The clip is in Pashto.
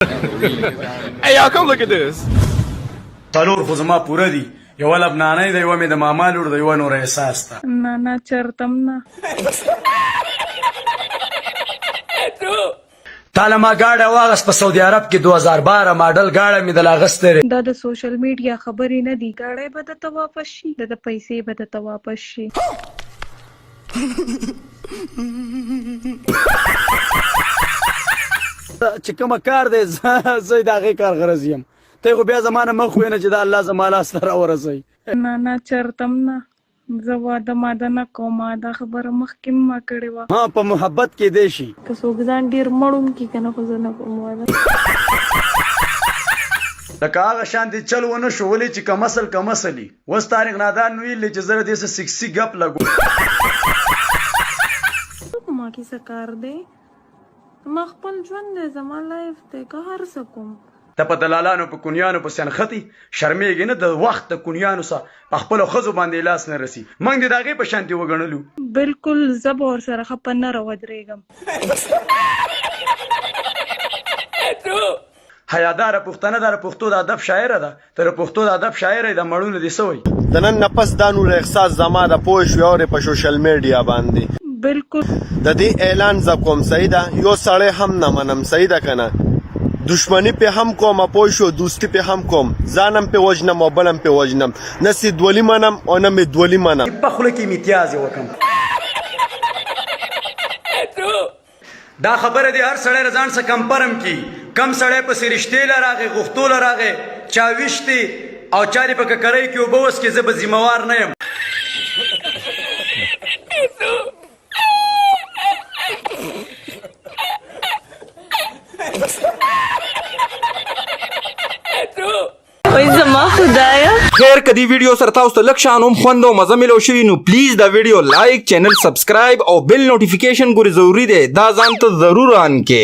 Hey, y'all, come look at this. څلور خو زما پوره دي. یوه لبنانۍ ده، یوه مې د ماما لور ده، یوه نور احساس ده. نه چرتم نه. تاله ما ګاډه واغست په سعودي عرب کې 2012 ماډل ګاډه مې دل اغستې. دا د سوشل میډیا خبرې نه دي. ګاډی به درته واپس شي، د پیسې به درته واپس شي. چې کومه کار دی زه د هغې کار غرض یم. ته خو بیا زما نه مخ وینه چې دا الله زما لاس ته راورسوي. نه چرتم نه. زه واده ماده نه کوم. دا خبره مخکې ما کړې وه. ها په محبت کې دی شي که څوک ځان ډېر مړوم کي که نه خو زه نه کوم واده. لکه هغه شانتې چل ونه شو ولې چې کمسلي اوس طارق نادان ویلې چې زه د دې څه سکسي ګپ لګو. ما کیسه کار دی، ما خپل ژوند دی، زما لایف دی، که هر څه کوم. ته په دلالانو په کونیانو په سنختي شرمېږې نه؟ د وخت د کونیانو سه په خپلو ښځو باندې لاس نه رسي. موږ دې د هغې په شانتې وګڼلو. بالکل زه به ورسره خپه نه راودرېږم. حیاداره پښتنه ده، د پښتو د ادب شاعره ده. ته د پښتو د ادب شاعره د مړونه دې څه وایي؟ د نن نه پس دا نور احساس زما د پوه شوې اورې په سوشل میډیا باندې بالکل د دې اعلان زه کوم. صحیح ده، یو سړی هم نه منم. صحیح ده که نه؟ دشمنی په هم کوم، پوه شو، دوستی په هم کوم. ځانم په وژنم او بل هم په وژنم. نه سیدولي منم او نه مې دولي منم. په خوله کې امتیاز وکړم. دا خبره دی هر سړی رضان څخه کمپرم کی. کم سړی پسې رشتې له راغې، غوښتو له راغې، چا ویشتې او چا دې په ککرۍ کې اوبه وڅکې. زه به ذمهوار نه یم. وای زما خدایا. خیر کدی ویډیو سره تاسو ته لږ شان هم خوند او مزه ملو شوي نو پلیز دا ویډیو لایک، چینل سبسکرایب او بیل نوټیفیکیشن ګوري ضروری دی. دا ځان ته ضرور آن کې.